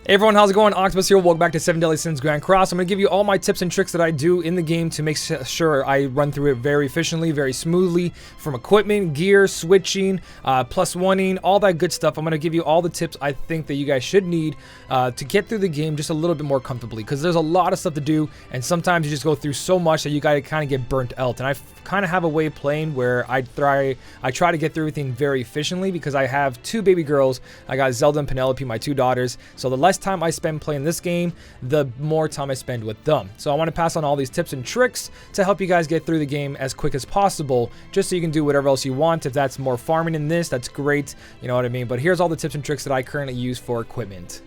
Hey everyone, how's it going? Octopus here. Welcome back to 7 Deadly Sins Grand Cross. I'm going to give you all my tips and tricks that I do in the game to make sure I run through it very efficiently, very smoothly, from equipment, gear, switching, plus one-ing, all that good stuff. I'm going to give you all the tips I think that you guys should need to get through the game just a little bit more comfortably, because there's a lot of stuff to do, and sometimes you just go through so much that you got to kind of get burnt out. And I kind of have a way of playing where I try to get through everything very efficiently, because I have two baby girls. I got Zelda and Penelope, my two daughters, so the less time I spend playing this game, the more time I spend with them. So I want to pass on all these tips and tricks to help you guys get through the game as quick as possible, just so you can do whatever else you want. If that's more farming in this, that's great, you know what I mean. But here's all the tips and tricks that I currently use for equipment.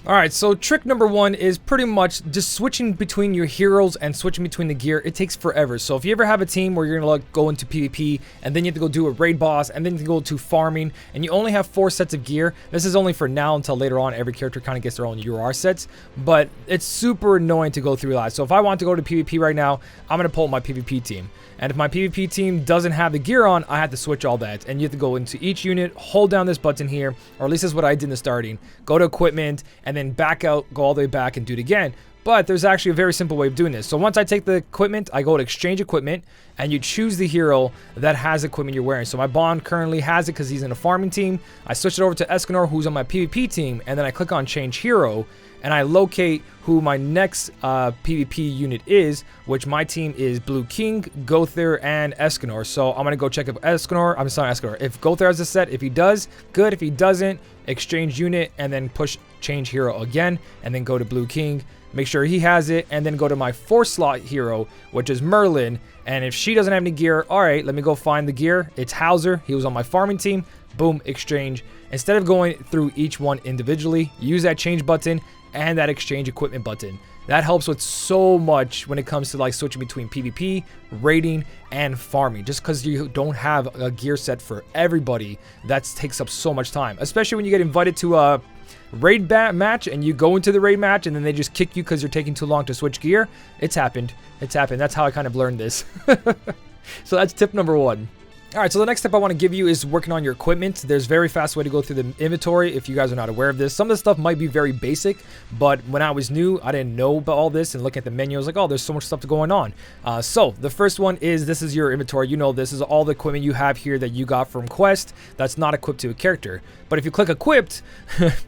Alright, so trick number one is pretty much just switching between your heroes and switching between the gear. It takes forever. So if you ever have a team where you're going to go into PvP and then you have to go do a raid boss and then you have to go to farming and you only have 4 sets of gear, this is only for now until later on every character kind of gets their own UR sets, but it's super annoying to go through that. So if I want to go to PvP right now, I'm going to pull my PvP team. And if my PvP team doesn't have the gear on, I have to switch all that. And you have to go into each unit, hold down this button here, or at least that's what I did in the starting. Go to equipment, and then back out, go all the way back, and do it again. But there's actually a very simple way of doing this. So once I take the equipment, I go to exchange equipment, and you choose the hero that has equipment you're wearing. So my Bond currently has it because he's in a farming team. I switch it over to Escanor, who's on my PvP team, and then I click on change hero, and I locate who my next PvP unit is, which my team is Blue King, Gother, and Escanor. So I'm gonna go check if Escanor, I'm sorry, Escanor, if Gother has a set. If he does, good. If he doesn't, exchange unit, and then push change hero again, and then go to Blue King, make sure he has it, and then go to my 4-slot hero, which is Merlin. And if she doesn't have any gear, all right, let me go find the gear. It's Hauser. He was on my farming team. Boom, exchange. Instead of going through each one individually, use that change button and that exchange equipment button. That helps with so much when it comes to like switching between PvP, raiding, and farming. Just because you don't have a gear set for everybody, that takes up so much time. Especially when you get invited to a raid match and you go into the raid match and then they just kick you because you're taking too long to switch gear. It's happened. It's happened. That's how I kind of learned this. So that's tip number one. Alright, so the next step I want to give you is working on your equipment. There's a very fast way to go through the inventory if you guys are not aware of this. Some of the stuff might be very basic, but when I was new, I didn't know about all this, and looking at the menu, I was like, oh, there's so much stuff going on. So the first one is, this is your inventory. You know, this is all the equipment you have here that you got from quest that's not equipped to a character. But if you click equipped,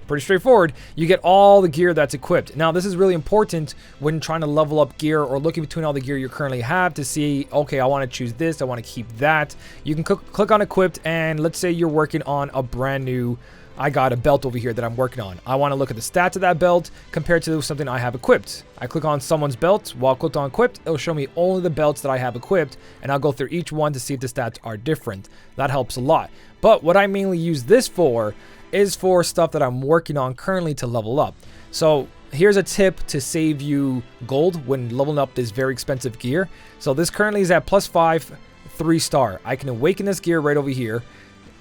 pretty straightforward, you get all the gear that's equipped. Now, this is really important when trying to level up gear or looking between all the gear you currently have to see, okay, I want to choose this, I want to keep that. You can click on equipped, and let's say you're working on a brand new, I got a belt over here that I'm working on. I want to look at the stats of that belt compared to something I have equipped. I click on someone's belt. While I clicked on equipped, it'll show me only the belts that I have equipped, and I'll go through each one to see if the stats are different. That helps a lot. But what I mainly use this for is for stuff that I'm working on currently to level up. So here's a tip to save you gold when leveling up this very expensive gear. So this currently is at +5, 3-star. I can awaken this gear right over here.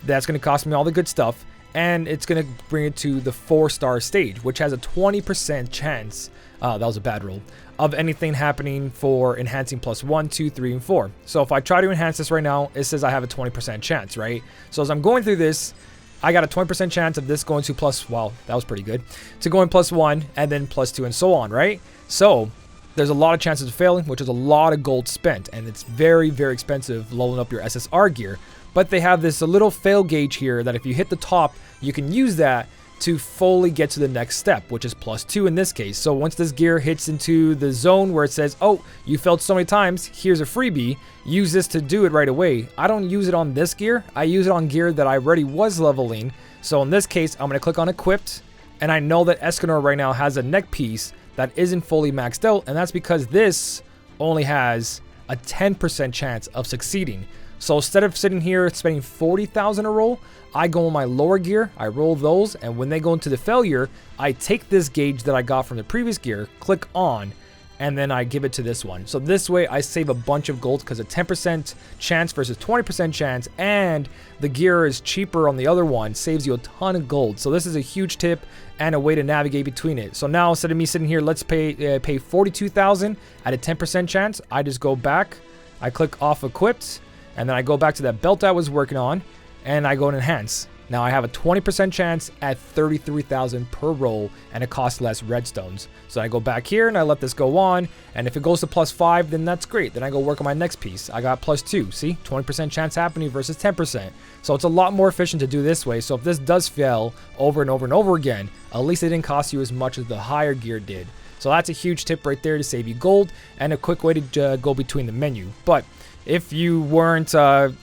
That's going to cost me all the good stuff, and it's going to bring it to the 4-star stage, which has a 20% chance, that was a bad roll, of anything happening for enhancing +1, 2, 3, and 4. So if I try to enhance this right now, it says I have a 20% chance, right? So as I'm going through this, I got a 20% chance of this going to wow, that was pretty good, to going +1 and then +2 and so on, right? So there's a lot of chances of failing, which is a lot of gold spent, and it's very, very expensive leveling up your SSR gear. But they have this little fail gauge here that if you hit the top, you can use that to fully get to the next step, which is +2 in this case. So once this gear hits into the zone where it says, oh, you failed so many times, here's a freebie, use this to do it right away. I don't use it on this gear. I use it on gear that I already was leveling. So in this case, I'm going to click on equipped, and I know that Escanor right now has a neck piece that isn't fully maxed out, and that's because this only has a 10% chance of succeeding. So instead of sitting here spending 40,000 a roll, I go on my lower gear, I roll those, and when they go into the failure, I take this gauge that I got from the previous gear, click on, and then I give it to this one. So this way I save a bunch of gold because a 10% chance versus 20% chance, and the gear is cheaper on the other one, saves you a ton of gold. So this is a huge tip and a way to navigate between it. So now instead of me sitting here, let's pay 42,000 at a 10% chance, I just go back, I click off equipped, and then I go back to that belt I was working on, and I go and enhance. Now I have a 20% chance at 33,000 per roll, and it costs less redstones. So I go back here and I let this go on, and if it goes to +5, then that's great. Then I go work on my next piece. I got +2. See, 20% chance happening versus 10%. So it's a lot more efficient to do this way. So if this does fail over and over and over again, at least it didn't cost you as much as the higher gear did. So that's a huge tip right there to save you gold, and a quick way to go between the menu. But if you weren't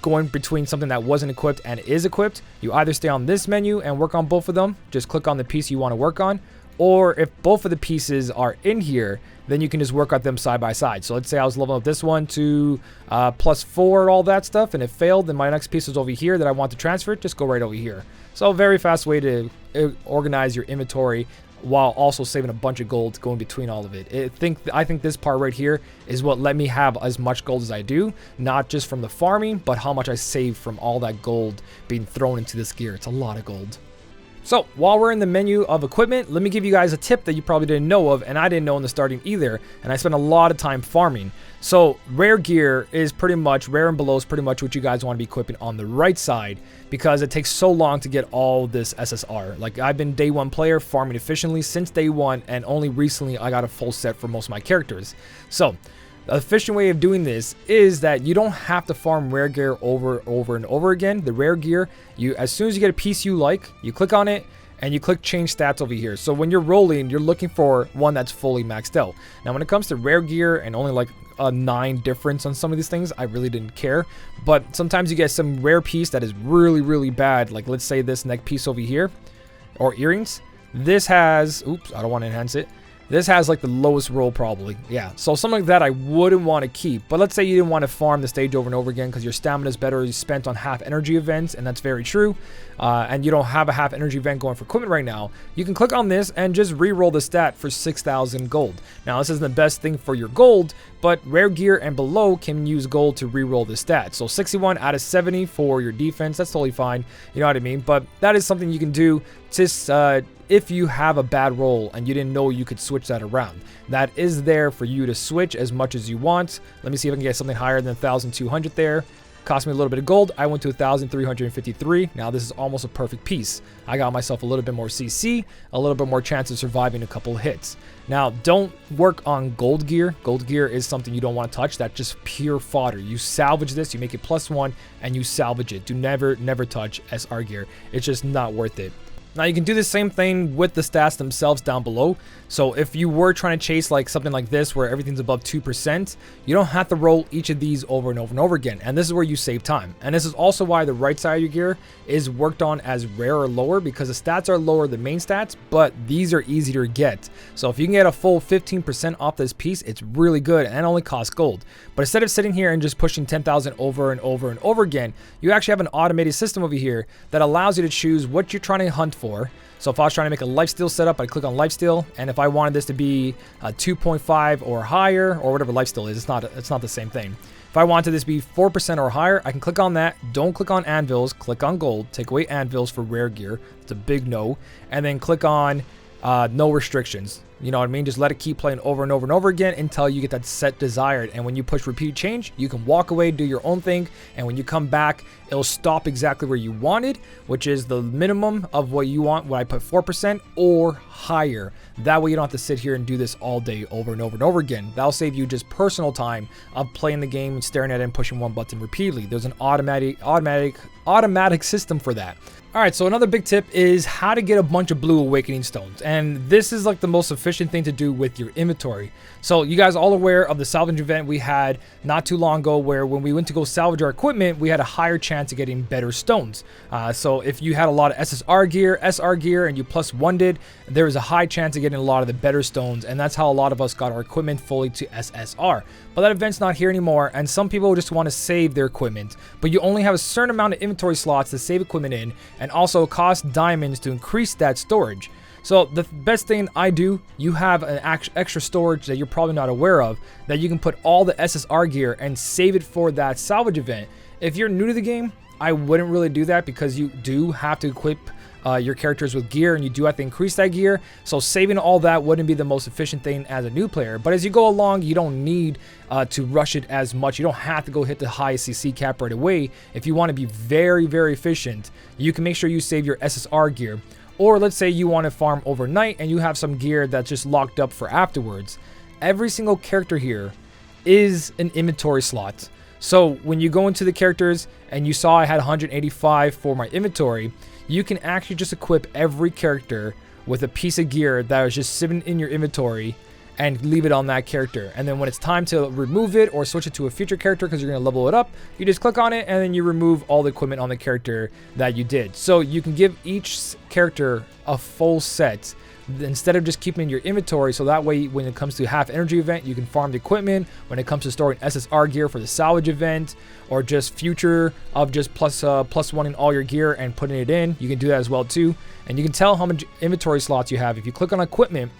going between something that wasn't equipped and is equipped, you either stay on this menu and work on both of them, just click on the piece you want to work on, or if both of the pieces are in here, then you can just work at them side by side. So let's say I was leveling up this one to +4, all that stuff, and it failed, then my next piece is over here that I want to transfer, just go right over here. So a very fast way to organize your inventory while also saving a bunch of gold going between all of it. I think this part right here is what let me have as much gold as I do, not just from the farming, but how much I save from all that gold being thrown into this gear. It's a lot of gold. So while we're in the menu of equipment, let me give you guys a tip that you probably didn't know of, and I didn't know in the starting either, and I spent a lot of time farming. So rare gear is pretty much, rare and below is pretty much what you guys want to be equipping on the right side, because it takes so long to get all this SSR. Like, I've been day one player farming efficiently since day one, and only recently I got a full set for most of my characters. So the efficient way of doing this is that you don't have to farm rare gear over and over again. The rare gear, as soon as you get a piece you like, you click on it and you click change stats over here. So when you're rolling, you're looking for one that's fully maxed out. Now when it comes to rare gear and only like a 9 difference on some of these things, I really didn't care. But sometimes you get some rare piece that is really bad. Like, let's say this neck piece over here, or earrings. This has, oops, I don't want to enhance it. This has like the lowest roll probably. Yeah, so something like that I wouldn't want to keep. But let's say you didn't want to farm the stage over and over again because your stamina is better spent on half energy events, and that's very true. And you don't have a half energy event going for equipment right now. You can click on this and just re-roll the stat for 6,000 gold. Now this isn't the best thing for your gold, but rare gear and below can use gold to re-roll the stat. So 61 out of 70 for your defense, that's totally fine. You know what I mean? But that is something you can do just if you have a bad roll and you didn't know you could switch that around. That is there for you to switch as much as you want. Let me see if I can get something higher than 1,200 there. Cost me a little bit of gold. I went to 1,353. Now this is almost a perfect piece. I got myself a little bit more CC, a little bit more chance of surviving a couple of hits. Now don't work on gold gear. Gold gear is something you don't want to touch. That's just pure fodder. You salvage this, you make it +1, and you salvage it. Do never touch SR gear. It's just not worth it. Now you can do the same thing with the stats themselves down below. So if you were trying to chase like something like this where everything's above 2%, you don't have to roll each of these over and over again. And this is where you save time. And this is also why the right side of your gear is worked on as rare or lower, because the stats are lower than main stats, but these are easier to get. So if you can get a full 15% off this piece, it's really good and only costs gold. But instead of sitting here and just pushing 10,000 over and over again, you actually have an automated system over here that allows you to choose what you're trying to hunt for. So if I was trying to make a lifesteal setup, I'd click on lifesteal, and if I wanted this to be 2.5 or higher, or whatever lifesteal is, it's not the same thing. If I wanted this to be 4% or higher, I can click on that. Don't click on anvils, click on gold. Take away anvils for rare gear. It's a big no. And then click on no restrictions. You know what I mean? Just let it keep playing over and over again until you get that set desired. And when you push repeat change, you can walk away, do your own thing. And when you come back, it'll stop exactly where you wanted, which is the minimum of what you want. When I put 4% or higher. That way you don't have to sit here and do this all day over and over again. That'll save you just personal time of playing the game and staring at it and pushing one button repeatedly. There's an automatic system for that. Alright, so another big tip is how to get a bunch of blue awakening stones. And this is like the most efficient thing to do with your inventory. So you guys all aware of the salvage event we had not too long ago, where when we went to go salvage our equipment, we had a higher chance of getting better stones. So if you had a lot of SSR gear, SR gear, and you +1 did, there was a high chance of getting a lot of the better stones. And that's how a lot of us got our equipment fully to SSR. But that event's not here anymore, and some people just want to save their equipment. But you only have a certain amount of inventory slots to save equipment in, and also cost diamonds to increase that storage. So the best thing I do, you have an extra storage that you're probably not aware of, that you can put all the SSR gear and save it for that salvage event. If you're new to the game, I wouldn't really do that, because you do have to equip your characters with gear, and you do have to increase that gear. So saving all that wouldn't be the most efficient thing as a new player. But as you go along, you don't need to rush it as much. You don't have to go hit the highest CC cap right away. If you want to be very, very efficient, you can make sure you save your SSR gear. Or let's say you want to farm overnight and you have some gear that's just locked up for afterwards. Every single character here is an inventory slot. So when you go into the characters and you saw I had 185 for my inventory, you can actually just equip every character with a piece of gear that is just sitting in your inventory and leave it on that character. And then when it's time to remove it or switch it to a future character because you're going to level it up, you just click on it and then you remove all the equipment on the character that you did. So you can give each character a full set instead of just keeping in your inventory, so that way when it comes to half energy event, you can farm the equipment. When it comes to storing SSR gear for the salvage event, or just future of just plus one in all your gear and putting it in, you can do that as well too. And you can tell how much inventory slots you have. If you click on equipment,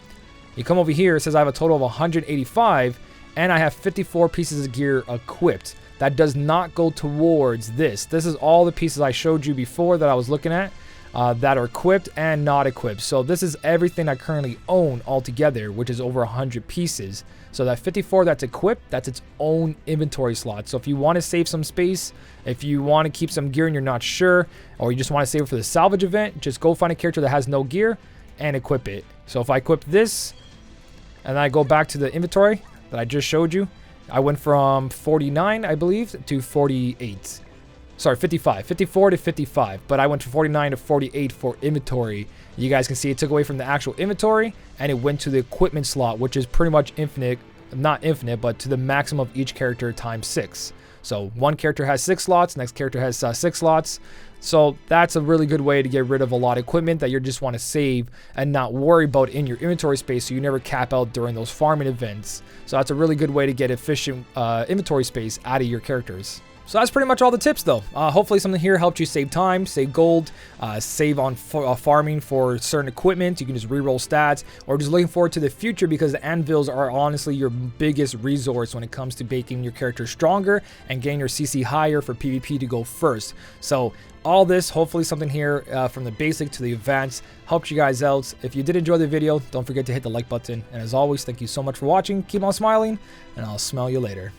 you come over here, it says I have a total of 185 and I have 54 pieces of gear equipped. That does not go towards this. This is all the pieces I showed you before that I was looking at. That are equipped and not equipped. So this is everything I currently own altogether, which is over 100 pieces. So that 54 that's equipped, that's its own inventory slot. So if you want to save some space, if you want to keep some gear and you're not sure, or you just want to save it for the salvage event, just go find a character that has no gear and equip it. So if I equip this and then I go back to the inventory that I just showed you, I went from 49, I believe, to 48. Sorry, 55. 54 to 55. But I went from 49 to 48 for inventory. You guys can see it took away from the actual inventory and it went to the equipment slot, which is pretty much infinite. Not infinite, but to the maximum of each character times 6. So one character has 6 slots, next character has 6 slots. So that's a really good way to get rid of a lot of equipment that you just want to save and not worry about in your inventory space, so you never cap out during those farming events. So that's a really good way to get efficient inventory space out of your characters. So that's pretty much all the tips though. Hopefully something here helped you save time, save gold, save on farming for certain equipment. You can just reroll stats, or just looking forward to the future, because the anvils are honestly your biggest resource when it comes to making your character stronger and getting your CC higher for PvP to go first. So all this, hopefully something here from the basic to the advanced helped you guys out. If you did enjoy the video, don't forget to hit the like button. And as always, thank you so much for watching. Keep on smiling, and I'll smell you later.